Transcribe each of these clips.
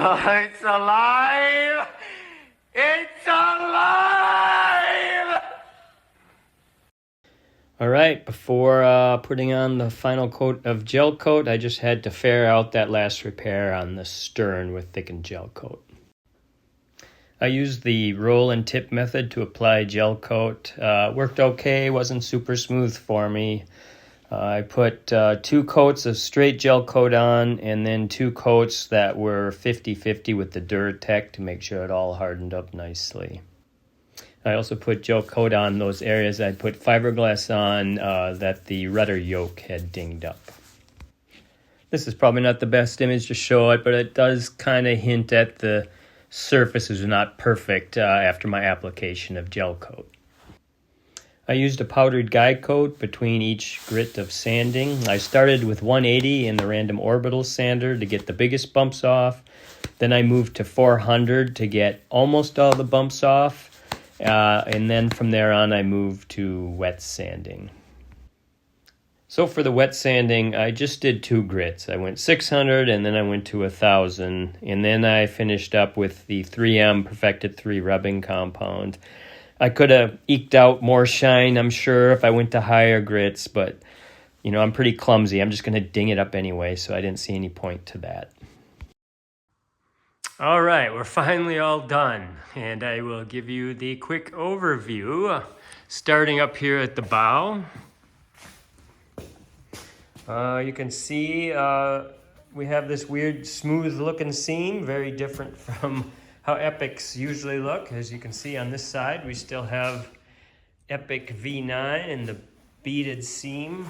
It's alive! It's alive! All right, before putting on the final coat of gel coat, I just had to ferret out that last repair on the stern with thickened gel coat. I used the roll and tip method to apply gel coat. Worked okay, wasn't super smooth for me. I put 2 coats of straight gel coat on and then 2 coats that were 50-50 with the Duratec to make sure it all hardened up nicely. I also put gel coat on those areas I'd put fiberglass on that the rudder yoke had dinged up. This is probably not the best image to show it, but it does kind of hint at the surfaces are not perfect after my application of gel coat. I used a powdered guide coat between each grit of sanding. I started with 180 in the random orbital sander to get the biggest bumps off. Then I moved to 400 to get almost all the bumps off. And then from there on, I moved to wet sanding. So for the wet sanding, I just did 2 grits. I went 600 and then I went to 1,000. And then I finished up with the 3M Perfected 3 rubbing compound. I could have eked out more shine, I'm sure, if I went to higher grits, but, you know, I'm pretty clumsy. I'm just going to ding it up anyway, so I didn't see any point to that. All right, we're finally all done, and I will give you the quick overview, starting up here at the bow. You can see we have this weird smooth-looking seam, very different from how Epics usually look. As you can see on this side, we still have Epic V9 and the beaded seam.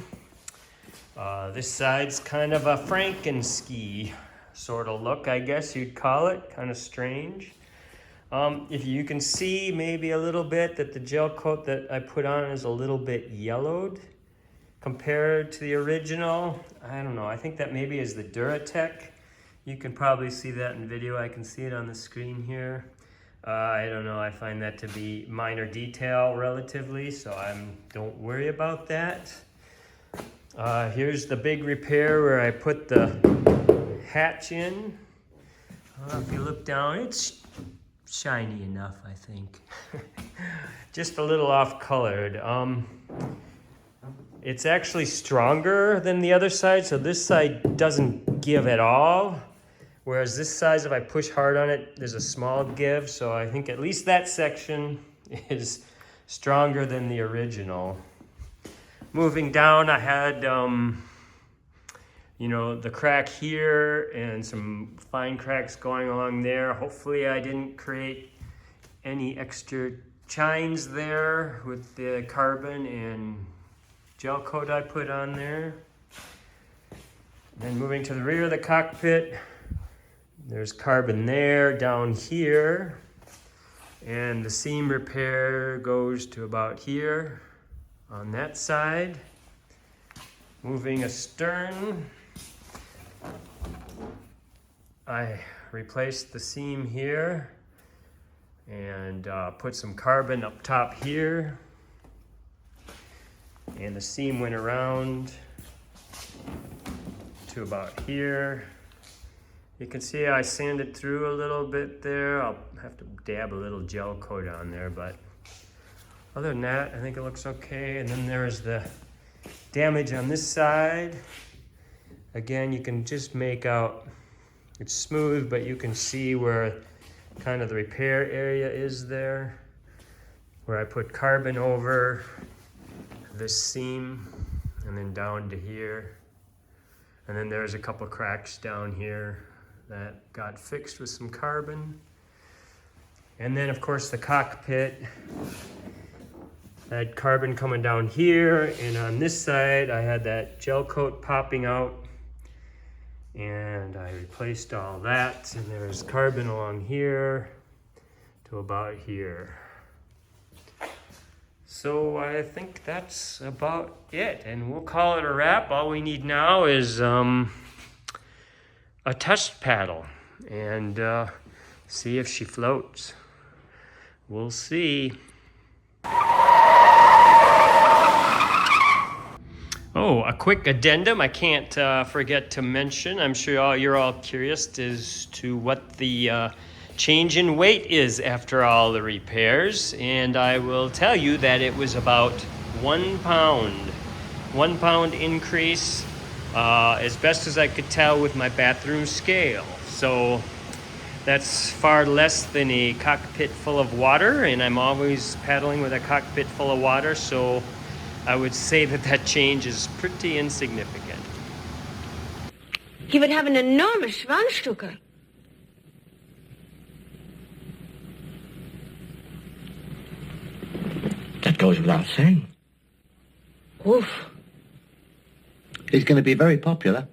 This side's kind of a Frankenski sort of look, I guess you'd call it, kind of strange. If you can see maybe a little bit that the gel coat that I put on is a little bit yellowed compared to the original. I don't know, I think that maybe is the Duratec. You can probably see that in video. I can see it on the screen here. I don't know, I find that to be minor detail relatively, so don't worry about that. Here's the big repair where I put the hatch in. If you look down, it's shiny enough, I think. Just a little off-colored. It's actually stronger than the other side, so this side doesn't give at all. Whereas this side, if I push hard on it, there's a small give, so I think at least that section is stronger than the original. Moving down, I had you know, the crack here and some fine cracks going along there. Hopefully I didn't create any extra chines there with the carbon and gel coat I put on there. Then moving to the rear of the cockpit, there's carbon there, down here, and the seam repair goes to about here on that side. Moving astern, I replaced the seam here and put some carbon up top here, and the seam went around to about here. You can see I sanded through a little bit there. I'll have to dab a little gel coat on there, but other than that, I think it looks okay. And then there's the damage on this side. Again, you can just make out, it's smooth, but you can see where kind of the repair area is there, where I put carbon over this seam and then down to here. And then there's a couple cracks down here that got fixed with some carbon. And then of course the cockpit, I had carbon coming down here, and on this side I had that gel coat popping out, and I replaced all that, and there's carbon along here to about here. So I think that's about it, and we'll call it a wrap. All we need now is a test paddle and see if she floats. We'll Oh, a quick addendum I can't forget to mention. I'm sure you're all curious as to what the change in weight is after all the repairs, and I will tell you that it was about 1 pound. 1 pound increase, as best as I could tell with my bathroom scale. So that's far less than a cockpit full of water, and I'm always paddling with a cockpit full of water, so I would say that change is pretty insignificant. He would have an enormous Schwanzstücke. That goes without saying. Oof. He's going to be very popular.